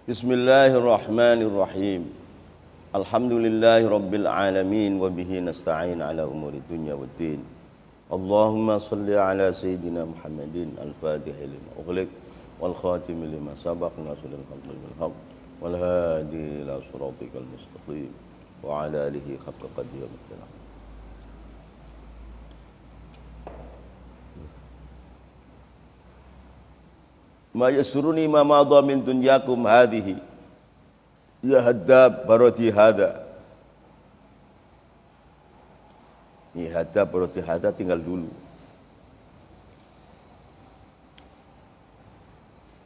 Bismillahirrahmanirrahim. Alhamdulillahi rabbil alamin wa bihi nasta'in ala umuri dunya waddin. Allahumma salli ala sayyidina Muhammadin al-fatihi lima ughliq wal khatimi lima sabaq nasrul haqqi bil haqq wal hadi ila siratikal mustaqim wa ala alihi haqqa qadrihi wa miqdarihi. Ma yasuruni ma madha min dunyakum hadhihi ya haddab barati hadha. Ini haddab barati hadha tinggal dulu.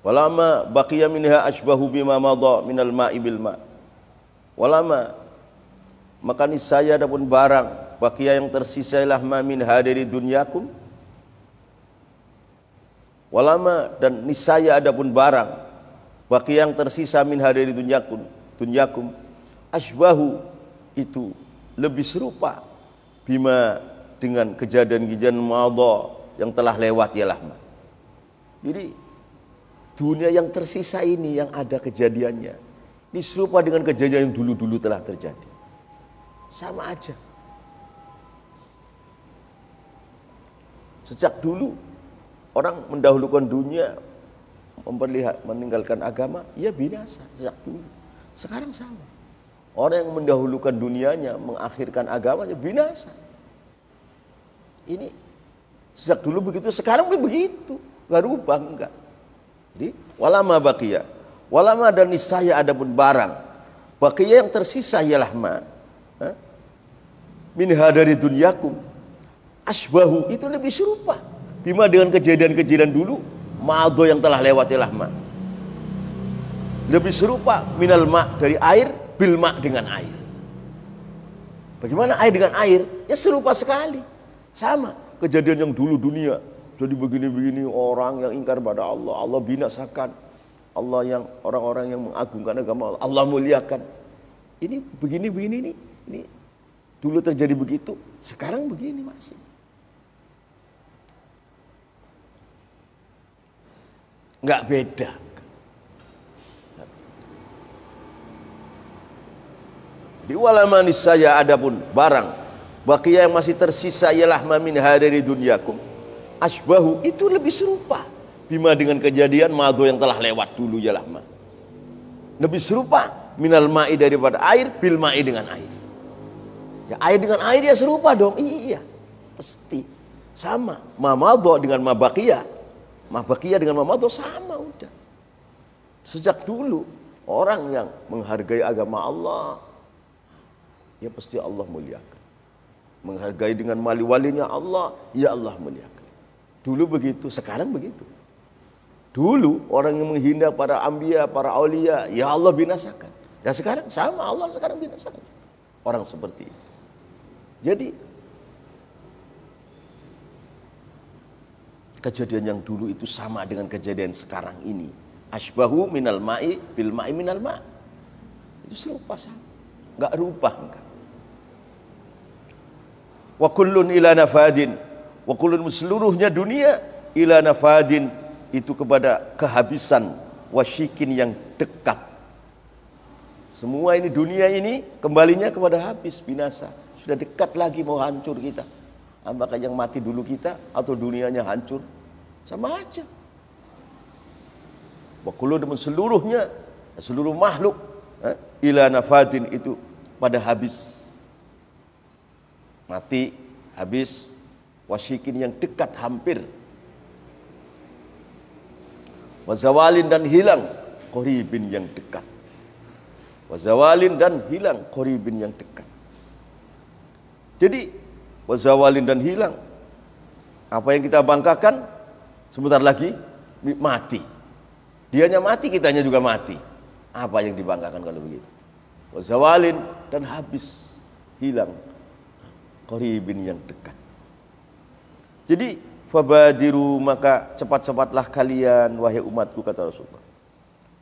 Walama baqiya minha ashbahu bima madha minal ma'i bil ma'. Walama maka niscaya adapun barang baqiya yang tersisa ilah ma min hadiri dunyakum. Walama dan niscaya adapun barang baki yang tersisa min hadiri dunyakum asbahu itu lebih serupa bima dengan kejadian-kejadian madha yang telah lewat ya lahma. Jadi dunia yang tersisa ini yang ada kejadiannya ini serupa dengan kejadian yang dulu-dulu telah terjadi, sama aja. Sejak dulu orang mendahulukan dunia, meninggalkan agama, ya binasa sejak dulu. Sekarang sama. Orang yang mendahulukan dunianya, mengakhirkan agamanya, binasa. Ini sejak dulu begitu, sekarang begitu. Gak rubah, enggak. Jadi, walama baqiya. Walama dan niscaya adapun barang. Baqiya yang tersisa ialah ma. Min hadari dunyakum. Asbahu, itu lebih serupa bima dengan kejadian-kejadian dulu ma'adho yang telah lewat ya lahma. Lebih serupa minal ma' dari air, bil ma' dengan air. Bagaimana air dengan air? Ya serupa sekali. Sama kejadian yang dulu dunia. Jadi begini-begini orang yang ingkar pada Allah, Allah binasakan. Allah yang orang-orang yang mengagungkan agama Allah, Allah muliakan. Ini begini-begini ini dulu terjadi begitu, sekarang begini masih. Enggak beda. Di walama niscaya adapun barang baqiya yang masih tersisa ialah ma min hadiri dunyakum asbahu itu lebih serupa bima dengan kejadian madho yang telah lewat dulu ialah ma. Lebih serupa minal ma'i daripada air, bil ma'i dengan air. Ya air dengan air ya serupa dong. Iya, pasti sama. Ma madho dengan ma baqiya. Mahbakiyah dengan Mamadho sama udah. Sejak dulu orang yang menghargai agama Allah, ya pasti Allah muliakan. Menghargai dengan wali-walinya Allah, ya Allah muliakan. Dulu begitu, sekarang begitu. Dulu orang yang menghina para anbiya, para aulia, ya Allah binasakan. Dan sekarang sama, Allah sekarang binasakan orang seperti itu. Jadi kejadian yang dulu itu sama dengan kejadian sekarang ini. Asbahu minal ma'i bil ma'i minal ma'. Itu serupa sama. Enggak rubah enggak. Wa kullun ila nafadin. Wa kullun seluruhnya dunia ila nafadin itu kepada kehabisan wasyikin yang dekat. Semua ini dunia ini kembalinya kepada habis, binasa. Sudah dekat lagi mau hancur kita. Apakah yang mati dulu kita atau dunianya hancur? Sama aja. Wa kullu dan seluruhnya, seluruh makhluk ila nafadin itu pada habis. Mati, habis, wasyikin yang dekat hampir. Wazawalin dan hilang, qoribin yang dekat. Wazawalin dan hilang, qoribin yang dekat. Jadi wazawalin dan hilang. Apa yang kita banggakan sebentar lagi mati. Dianya mati, kitanya juga mati. Apa yang dibanggakan kalau begitu? Wazawalin dan habis, hilang. Qaribin yang dekat. Jadi fabadiru maka cepat-cepatlah kalian wahai umatku kata Rasulullah.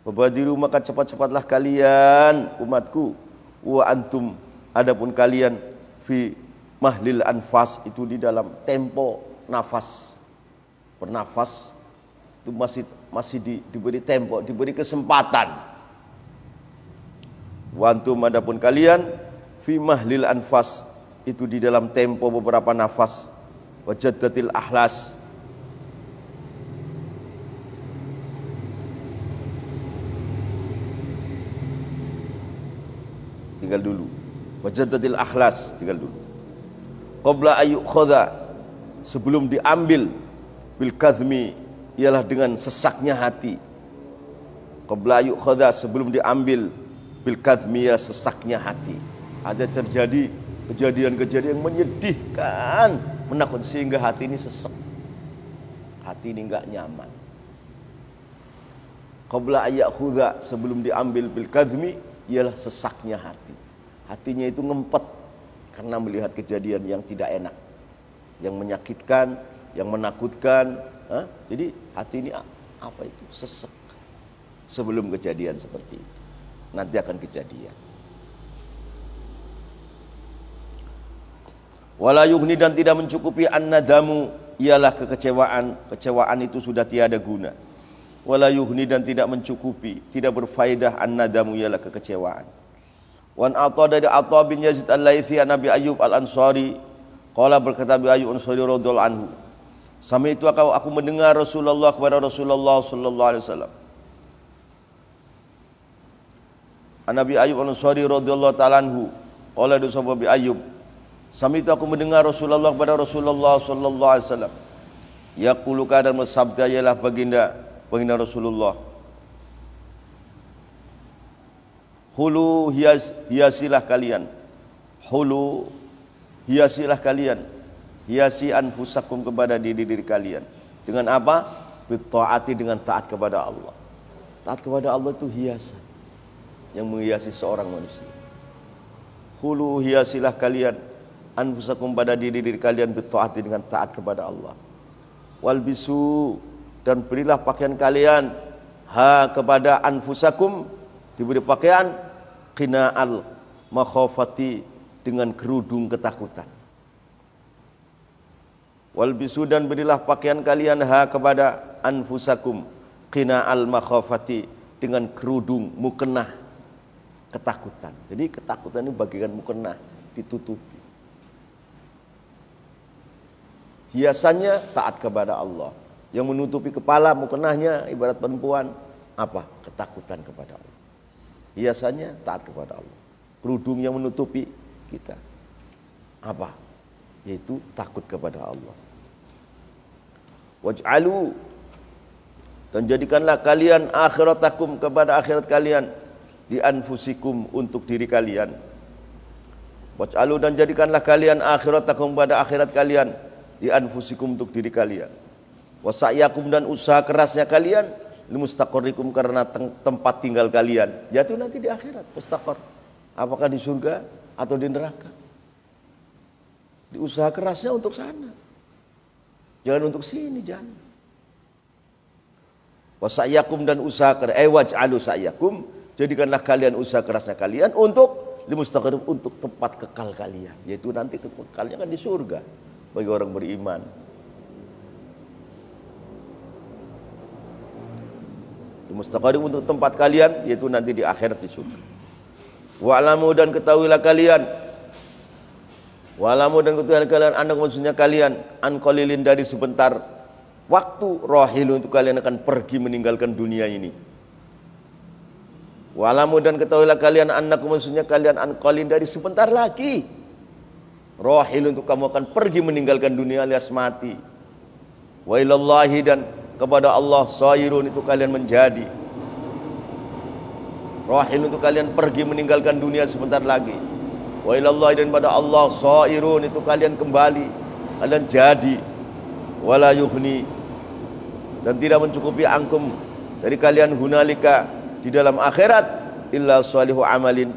Fabadiru maka cepat-cepatlah kalian umatku wa antum adapun kalian fi mahlil anfas itu di dalam tempo nafas. Bernafas itu masih diberi tempo, diberi kesempatan Wa antum adapun kalian fi mahlil anfas, itu di dalam tempo beberapa nafas. Wa jaddatil ahlas, tinggal dulu. Wa jaddatil ahlas, tinggal dulu. Qabla ayyukhadha, sebelum diambil, bil kadhmi, ialah dengan sesaknya hati. Qabla ayyukhadha, sebelum diambil, bil kadhmi, ya sesaknya hati. Ada terjadi kejadian-kejadian yang menyedihkan, menakutkan, sehingga hati ini sesek, hati ini enggak nyaman. Qabla ayyukhadha, sebelum diambil, bil kadhmi, ialah sesaknya hati. Hatinya itu ngempet karena melihat kejadian yang tidak enak, yang menyakitkan, yang menakutkan. Jadi hati ini apa itu? Sesek sebelum kejadian seperti itu. Nanti akan kejadian. Wala yughni, dan tidak mencukupi an-nadamu, ialah kekecewaan. Kecewaan itu sudah tiada guna. Wala yughni, dan tidak mencukupi, tidak berfaedah, an-nadamu, ialah kekecewaan. Wan Atha, dari Atha bin Yazid al-Laitsi an Nabi Ayyub al-Ansari, qala, berkata Abi Ayyub al-Ansari radhiyallahu anhu, sama itu aku mendengar Rasulullah, kepada Rasulullah sallallahu alaihi wasallam. An Nabi Ayyub al-Ansari radhiyallahu ta'ala anhu, qala, dari sahabat Abi Ayyub, sama itu aku mendengar Rasulullah, kepada Rasulullah sallallahu alaihi wasallam, yaqulu, kadang bersabda, ialah baginda Rasulullah, hulu, hiasilah kalian, hulu, hiasilah kalian, hiasi anfusakum, kepada diri kalian. Dengan apa? Bitta'ati, dengan taat kepada Allah. Taat kepada Allah itu hiasan yang menghiasi seorang manusia. Hulu, hiasilah kalian anfusakum, pada diri kalian, bitta'ati, dengan taat kepada Allah. Walbisu, dan berilah pakaian kalian, kepada anfusakum, diberi pakaian, qina'al makhafati, dengan kerudung ketakutan. Walbisu, dan berilah pakaian kalian, kepada anfusakum, qina'al makhafati, dengan kerudung mukennah ketakutan. Jadi ketakutan ini bagikan mukennah, ditutupi. Hiasannya taat kepada Allah. Yang menutupi kepala, mukennahnya ibarat perempuan, apa? Ketakutan kepada Allah. Hiasannya taat kepada Allah. Kerudung yang menutupi kita, apa? Yaitu takut kepada Allah. Waj'alu, dan jadikanlah kalian akhiratakum, kepada akhirat kalian, di anfusikum, untuk diri kalian. Waj'alu, dan jadikanlah kalian akhiratakum, pada akhirat kalian, di anfusikum, untuk diri kalian. Wasa'yakum, dan usaha kerasnya kalian, limustaqarrikum, karena tempat tinggal kalian, yaitu nanti di akhirat, mustaqar. Apakah di surga atau di neraka? Di usaha kerasnya untuk sana, jangan untuk sini, jangan. Wasa'yakum, dan usaha keras, waj'alu sa'yakum, jadikanlah kalian usaha kerasnya kalian untuk limustaqarrikum, untuk tempat kekal kalian, yaitu nanti kekalnya kan di surga bagi orang beriman. Mustaqarrib, untuk tempat kalian, yaitu nanti di akhirat, di surga. Wa'lamu, dan ketahuilah kalian, wa'lamu, dan ketahuilah kalian, anak, maksudnya kalian, an qalilin, dari sebentar waktu, rahilu, untuk kalian akan pergi meninggalkan dunia ini. Wa'lamu, dan ketahuilah kalian, anak, maksudnya kalian, an qalilin, dari sebentar lagi, rahilu, untuk kamu akan pergi meninggalkan dunia, alias mati. Wa ilallahi, dan kepada Allah, sairun, itu kalian menjadi. Rahil, untuk kalian pergi meninggalkan dunia sebentar lagi. Wa ilallahi, dan pada Allah, sairun, itu kalian kembali, kalian jadi. Wala yughni, dan tidak mencukupi angkum, dari kalian, hunalika, di dalam akhirat, illa salihu amalin,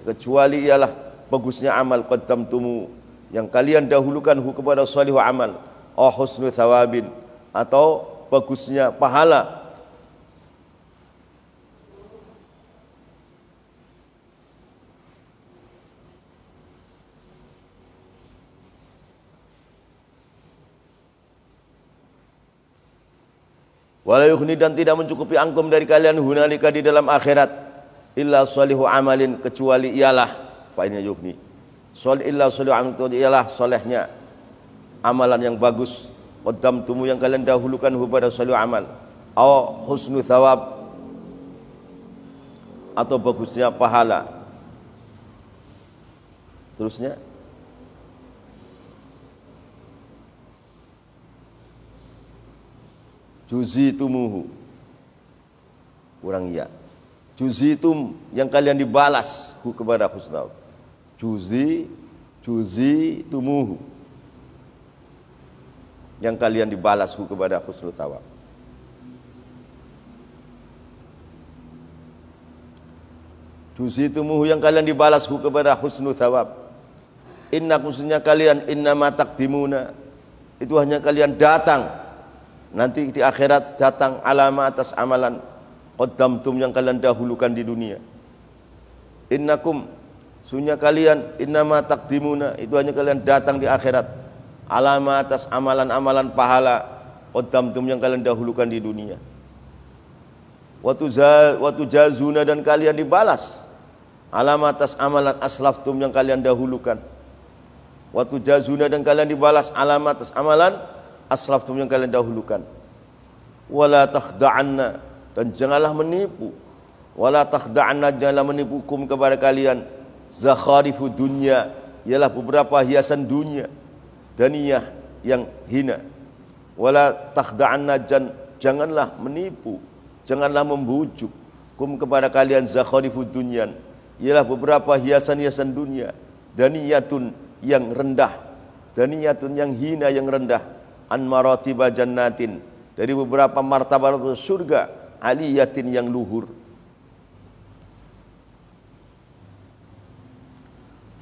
kecuali ialah bagusnya amal, qaddamtumu, yang kalian dahulukan, kepada salihu amal, husnu thawabin, atau bagusnya pahala. Wala yughni, dan tidak mencukupi angkum, dari kalian, hunalika, di dalam akhirat, illa salihu amalin, kecuali ialah fa ini yughni illa salihu amalin, ialah solehnya amalan yang bagus, qaddamtumu yang kalian dahulukan pada salihu amal, aw husnu thawab, atau bagusnya pahala. Terusnya juzitumuhu, kurang ya, juzitum yang kalian dibalas kepada husna, juzitumuhu yang kalian dibalas kepada husnul thawab. Juzitumuhu yang kalian dibalas kepada husnul thawab. Inna khususnya kalian, innama taqdimuna, itu hanya kalian datang nanti di akhirat, datang alama atas amalan qaddamtum yang kalian dahulukan di dunia. Innakum, sunya kalian, innama taqdimuna, itu hanya kalian datang di akhirat alama atas amalan-amalan pahala qaddamtum yang kalian dahulukan di dunia. Watu jazuna, dan kalian dibalas alama atas amalan aslaftum yang kalian dahulukan. Watu jazuna, dan kalian dibalas alama atas amalan aslaftum yang kalian dahulukan. Wala takhda'anna, dan janganlah menipu. Wala takhda'anna, janganlah menipukum kepada kalian zakharifu dunya, ialah beberapa hiasan dunia daniyah yang hina. Wala takhda'anna, janganlah menipu, janganlah membujuk kum kepada kalian zakharifu dunya, ialah beberapa hiasan-hiasan dunia daniyatun yang rendah, daniyatun yang hina, yang rendah, an maratiba jannatin, dari beberapa martabat surga, aliyatin yang luhur.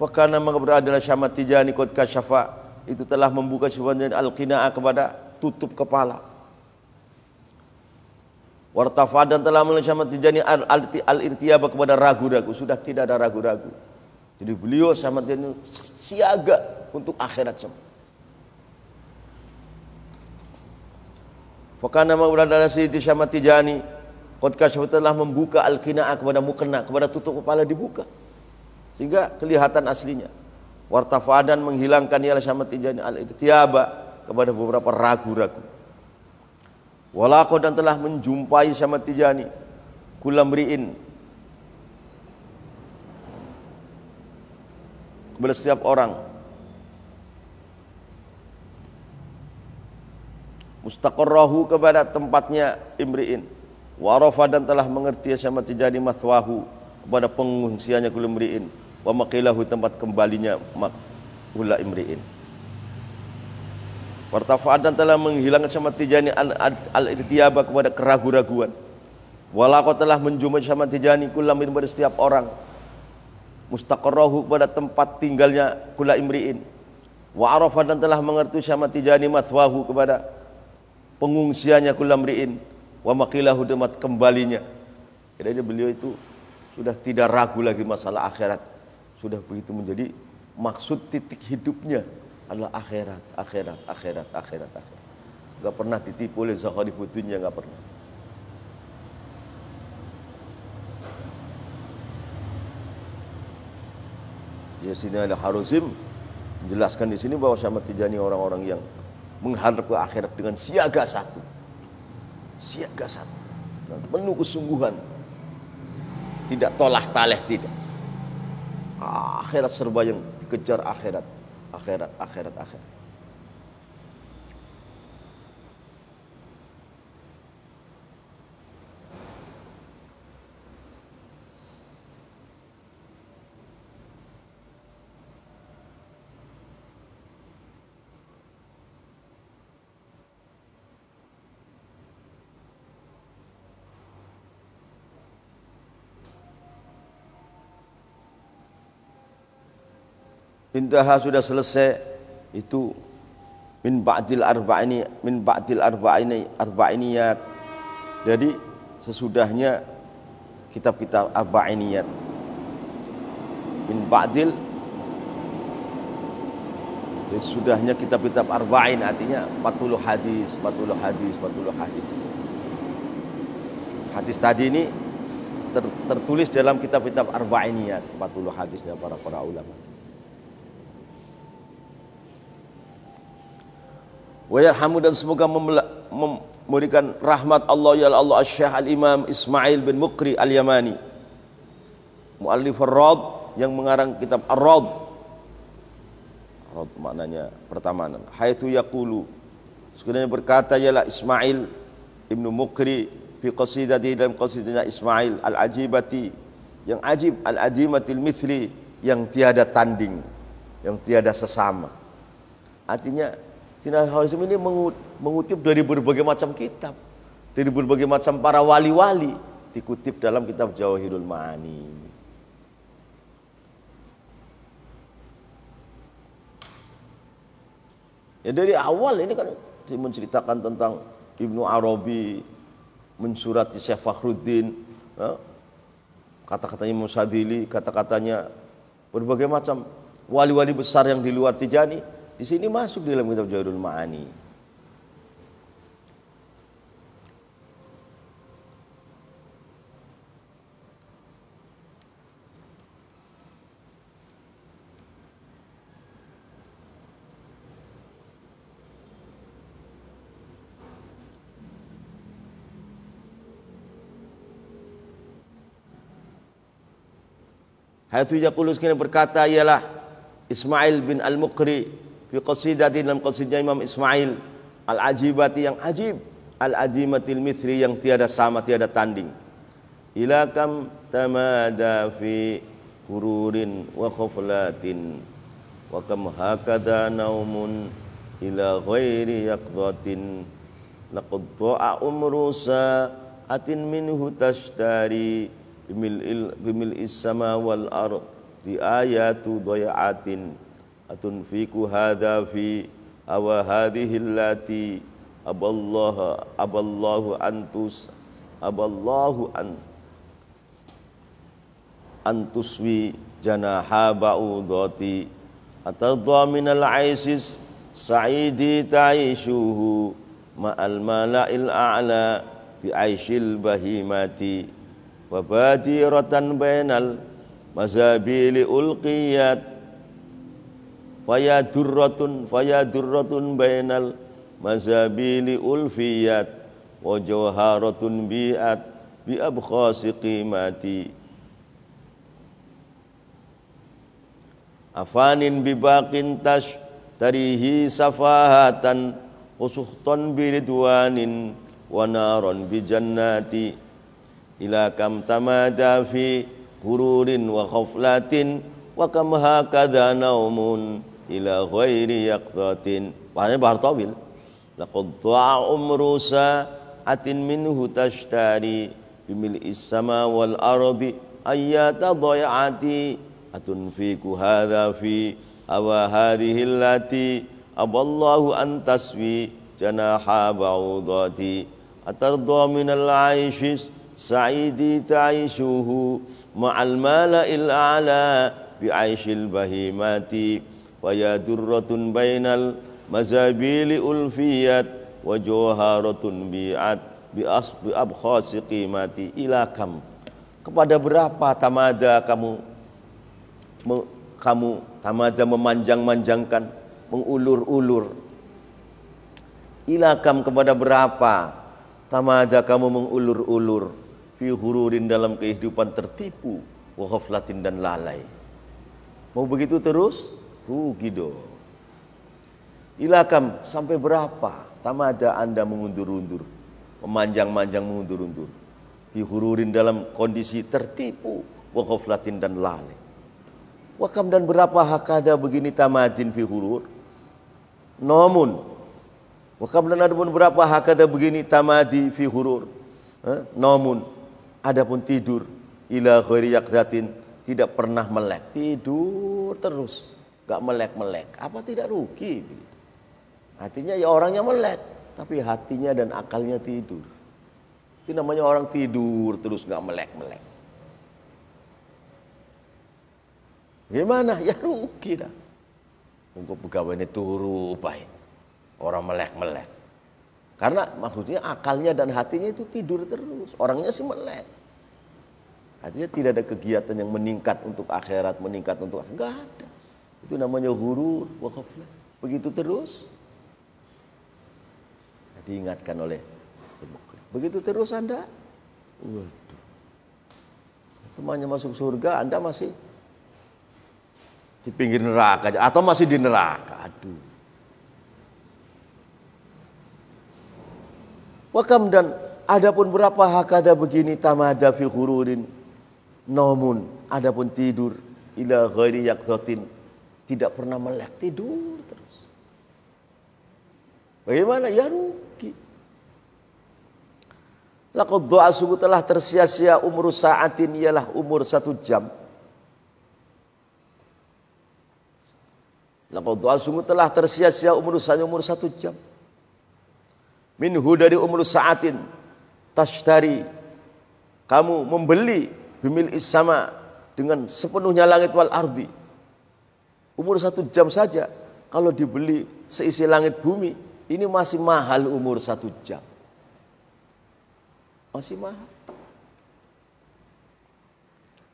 Fakana maka beradalah Syamad Tijani qad kasyafa, itu telah membuka sebenarnya al-qina'a, kepada tutup kepala. Wartafa, dan telah mulai Syamad Tijani al-irtiyaba, kepada ragu-ragu, sudah tidak ada ragu-ragu. Jadi beliau Syamad Tijani siaga untuk akhirat semua. Fakana maka beradalah Sayyidi Syamad Tijani qad kasyafa, telah membuka al-qina'a, kepada mukena, kepada tutup kepala dibuka, sehingga kelihatan aslinya. Wartafa, dan menghilangkan ialah Syamad Tijani al-irtiyaba, kepada beberapa ragu-ragu. Walaqad, dan telah menjumpai Syamad Tijani kulamriin, kepada setiap orang, mustaqarrahu, kepada tempatnya imri'in. Warafa, dan telah mengerti Syamad Tijani mathwahu, kepada pengungsiannya kulamri'in. Wa maqilahu, tempat kembalinya ula imri'in. Wartafa, dan telah menghilangkan Syamad Tijani al-irtiyaba, kepada keragu-raguan. Walaqad, telah menjumpai Syamad Tijani kulamri'in, kepada setiap orang, mustaqarrahu, kepada tempat tinggalnya kula imri'in. Wa arafa, dan telah mengerti Syamad Tijani mathwahu, kepada pengungsiannya kula imri'in. Wa maqilahu, tempat kembalinya. Jadi beliau itu sudah tidak ragu lagi masalah akhirat. Sudah begitu menjadi maksud titik hidupnya adalah akhirat, akhirat, akhirat, akhirat, akhirat. Enggak pernah ditipu oleh zakharifu dunya, enggak pernah. Ya, sini ada Haruzim menjelaskan di sini bahwa Syamad Tijani orang-orang yang menghadap ke akhirat dengan siaga satu, dan penuh kesungguhan, tidak tolah taleh, tidak. Akhirat serba yang dikejar, akhirat, akhirat, akhirat, akhirat. Intaha, sudah selesai itu min ba'dil arba'iniyat. Jadi sesudahnya kitab-kitab arba'iniyat, min ba'dil, sesudahnya kitab-kitab arba'in, artinya 40 hadis. Hadis tadi ini tertulis dalam kitab-kitab arba'iniyat, 40 hadisnya para ulama. Wa yarhamu, dan semoga memberikan rahmat Allah ya Allah Asy-Syaikh Al-Imam Ismail bin Muqri Al-Yamani, muallif Ar-Radd, yang mengarang kitab Ar-Radd. Radd maknanya pertamanan. Haitsu yaqulu, sekiranya berkata ialah Ismail Ibnu Muqri fi qasidati, dalam qasidahnya Ismail Al-Ajibati, yang ajib, Al-Adimatil Mithli, yang tiada tanding, yang tiada sesama. Artinya Sayyidina Al-Harazim ini mengutip dari berbagai macam kitab, dari berbagai macam para wali-wali, dikutip dalam kitab Jawahirul Ma'ani. Ya dari awal ini kan dia menceritakan tentang Ibnu Arabi mensurati Syekh Fakhruddin, kata-katanya Imam Sadili, kata-katanya berbagai macam wali-wali besar yang di luar Tijani. Di sini masuk dalam kitab Jawahirul Ma'ani. Haitsu yaqulu, sekiranya berkata ialah Ismail bin Al-Muqri fi qasidati, dalam qasidah Imam Ismail Al-Ajibati, yang ajib, Al-Adimatil Mithri, yang tiada sama, tiada tanding. Ila kam tamada fi kururin wa khuflatin wa kam hakadha naumun ila ghairi yaqdatin laqad ta'a umru sa'atin minhu tashtari bimil'is sama wal ard di ayatu daya'atin atunfiku hadha fi awa hadhihi allati aballahu antuswi janaha ba'udati atadha minal aisis sa'idi ta'ishuhu ma'al mala'il a'la bi'aishil bahimati wa badiratan bainal mazabili ulqiyat fayadurratun bainal mazabili ulfiyat wa jawharatun bi'at bi abkhasi qimati afanin bibaqin tash tarihi safahatan usuhtan biridwanin wa naran bi jannati ila kam tamada fi gururin wa khaflatin wa kam hakadha naumun ila ghairi yaqdatin. Bahasanya bahar tawil. Laqad ta'a umru sa'atin minhu tashtari bimil'is sama wal ardi ayyata dhayati atunfiku hadha fi awa hadhihi allati aballahu an taswi janaha ba'udati atarda minal aishis sa'idi ta'ishuhu ma'al mala'il a'la bi'aishil bahimati wa yadurratun bainal mazabili ulfiyat wa jawharatun bi'at bi abkhasi qimati. Ilakam, kepada berapa tamada kamu tamada memanjang-manjangkan, mengulur-ulur. Ilakam, kepada berapa tamada kamu mengulur-ulur fi hururin, dalam kehidupan tertipu, wa ghaflatin, dan lalai. Mau begitu terus? Rugi dong. Ilakam, sampai berapa tamada Anda mengundur-undur, memanjang-manjang, mengundur-undur fi hururin, dalam kondisi tertipu, wa ghaflatin, dan lalai. Wakam, dan berapa hakada begini tamadin fi hurur. Namun wakam, dan ada pun berapa hakada begini tamadi fi hurur. Namun adapun tidur ila ghairi yaqdatin, tidak pernah melek, tidur terus, gak melek-melek. Apa tidak rugi? Artinya ya orangnya melek, tapi hatinya dan akalnya tidur. Itu namanya orang tidur terus gak melek-melek. Gimana? Ya rugi dah. Untuk pegawainya turu baik, orang melek-melek. Karena maksudnya akalnya dan hatinya itu tidur terus, orangnya sih melek. Artinya tidak ada kegiatan yang meningkat untuk akhirat, meningkat untuk enggak ada. Itu namanya ghurur wa ghaflah. Begitu terus diingatkan oleh begitu terus Anda, waduh, temannya masuk surga, Anda masih di pinggir neraka aja, atau masih di neraka. Aduh. Wakam dan adapun berapa hakada begini tamada fi ghururin naumun, adapun tidur ila ghairi yaqdatin, tidak pernah melek, tidur terus. Bagaimana? Ya rugi. Laqad dha'a, sungguh telah tersia-sia umur sa'atin, ialah umur 1 jam. Laqad dha'a, sungguh telah tersia-sia umur 1 jam. Minhu, dari umur sa'atin, tashtari, kamu membeli bimil sama, dengan sepenuhnya langit wal ardi. Umur 1 jam saja, kalau dibeli seisi langit bumi, ini masih mahal umur 1 jam. Masih mahal.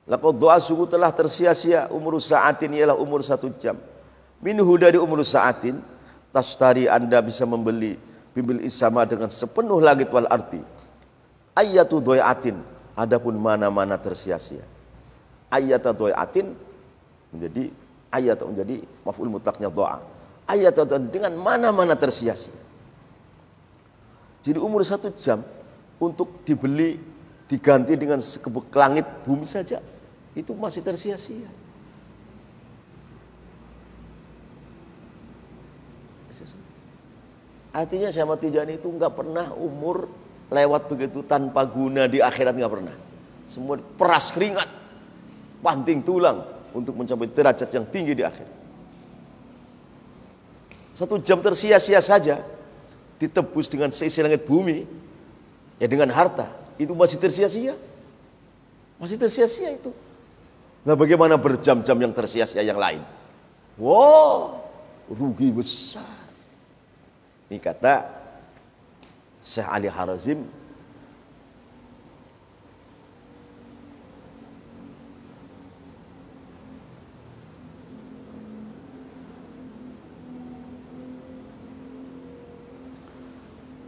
Laqad dha'a, sungguh telah tersia-sia umur sa'atin, ialah umur 1 jam. Minhu, dari umur sa'atin, tashtari, Anda bisa membeli bimil sama, dengan sepenuh langit wal ardi. Ayatu doyatin, adapun mana-mana tersia-sia. Ayatu doyatin menjadi ayat, menjadi maf'ul mutlaqnya doa. Ayatu dengan mana-mana tersia-sia. Jadi umur 1 jam untuk dibeli, diganti dengan sekebuk langit bumi saja, itu masih tersia-sia. Artinya Syekh Ahmad Tijani itu nggak pernah umur lewat begitu tanpa guna di akhirat, nggak pernah. Semua peras keringat, banting tulang untuk mencapai derajat yang tinggi di akhirat. 1 jam tersia-sia saja ditebus dengan seisi langit bumi, ya dengan harta, itu masih tersia-sia. Masih tersia-sia itu. Nah, bagaimana berjam-jam yang tersia-sia yang lain? Wow, rugi besar. Ini kata Syekh Ali Harazim,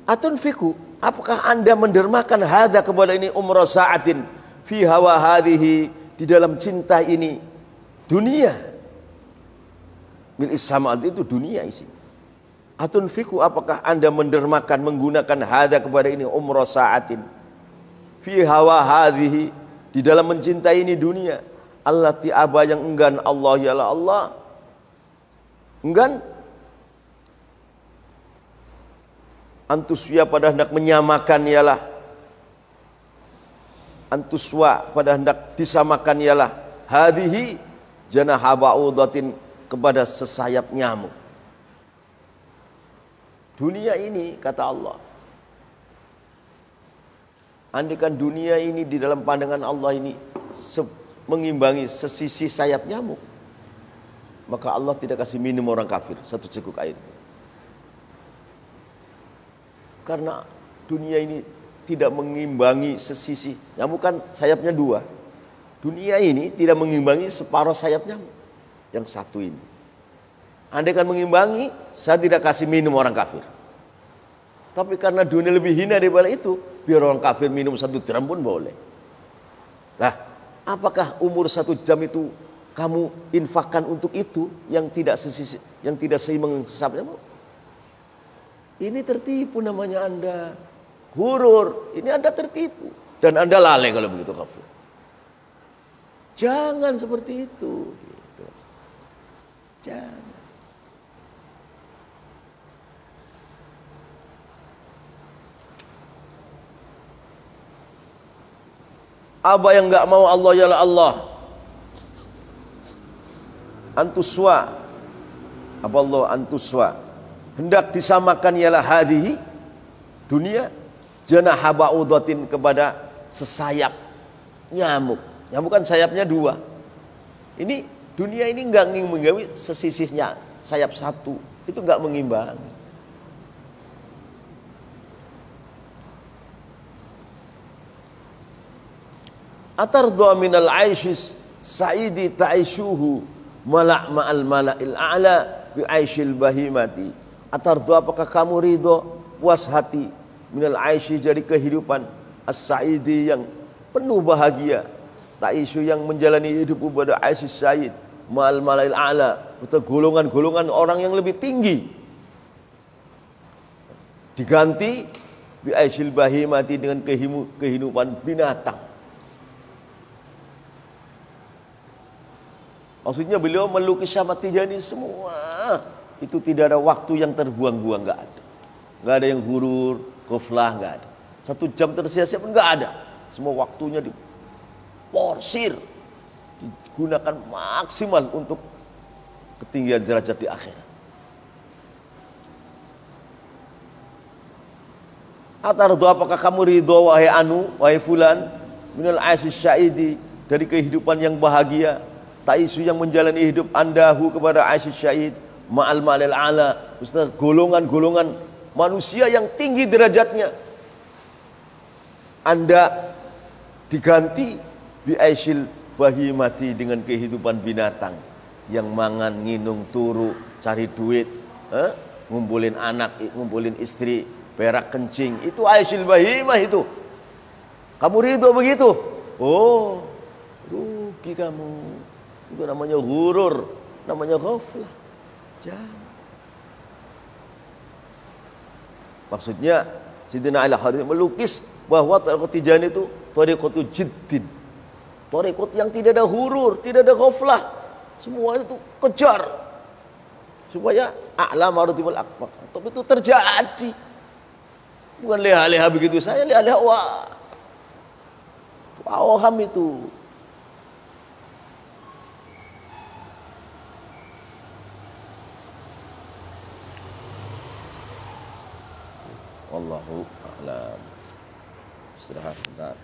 atunfiku, apakah Anda mendermakan hadza, kepada ini, umrah sa'atin fi hawa hadhihi, di dalam cinta ini dunia. Mil isamaat itu dunia isi. Atunfiku, apakah Anda mendermakan, menggunakan hadza, kepada ini, umrah sa'atin fi hawa hadhihi, di dalam mencintai ini dunia. Allati aba, yang enggan Allah, ialah Allah enggan antusya, pada hendak menyamakan, ialah antuswa, pada hendak disamakan, ialah hadhihi janaha ba'udatin, kepada sesayap nyamuk. Dunia ini, kata Allah, andaikan dunia ini di dalam pandangan Allah ini mengimbangi sesisi sayap nyamuk, maka Allah tidak kasih minum orang kafir 1 cekuk air. Karena dunia ini tidak mengimbangi sesisi. Nyamuk kan sayapnya 2. Dunia ini tidak mengimbangi separuh sayap nyamuk. Yang 1 ini. Andaikan mengimbangi, saya tidak kasih minum orang kafir. Tapi karena dunia lebih hina daripada itu, biar orang kafir minum 1 dram pun boleh. Nah, apakah umur 1 jam itu kamu infakkan untuk itu yang tidak sesisi, yang tidak seimbang sesap nyamuk? Ini tertipu namanya Anda. Ghurur. Ini Anda tertipu. Dan Anda lalai kalau begitu kafir. Jangan seperti itu. Gitu. Jangan. Apa yang enggak mau Allah, ya Allah. Antuswa. Apa Allah antuswa? Hendak disamakan, ialah hadhihi, dunia, janaha ba'udatin, kepada sesayap nyamuk. Nyamuk kan sayapnya 2. Ini dunia ini enggak mengimbangi sesisihnya, sayap 1. Itu enggak mengimbang. Atardha minal aishis sa'idi ta'ishuhu mala' ma'al mala'il a'la bi aishil bahimati. Atardha, apakah kamu ridho, puas hati, minal aishi, dari kehidupan as-sa'idi yang penuh bahagia, ta'ishu yang menjalani hidup pada aisyis sa'id ma'al mala'il a'la, betul golongan-golongan orang yang lebih tinggi, diganti bi aishil bahimati dengan kehidupan binatang. Maksudnya beliau melukis Ahmad Tijani semua itu tidak ada waktu yang terbuang-buang, nggak ada. Nggak ada yang hurur, ghaflah, nggak ada. 1 jam tersia-sia pun nggak ada. Semua waktunya diporsir, digunakan maksimal untuk ketinggian derajat di akhirat. Atardha, apakah kamu ridho wahai anu, wahai fulan, minal aisyis syaidi, dari kehidupan yang bahagia, taisu yang menjalani hidup andahu kepada aisyis syaid ma'al malil ala, Ustaz, golongan-golongan manusia yang tinggi derajatnya, Anda diganti bi aisyil bahimati dengan kehidupan binatang yang mangan, nginung, turu, cari duit, ngumpulin anak, ngumpulin istri, perak kencing, itu aisyil bahimah itu. Kamu ridho begitu? Oh, rugi kamu. Itu namanya ghurur, namanya ghaflah. Jangan. Maksudnya Sayyidina Ali Harazim melukis bahwa thariqat Tijani itu thariqatu jiddin, thariqat yang tidak ada hurur, tidak ada ghaflah, semua itu kejar supaya a'la maratibul akbar. Tapi itu terjadi, bukan leha-leha begitu. Saya leha-leha, wah, itu awham itu. Wallahu a'lam. Istirahat sebentar.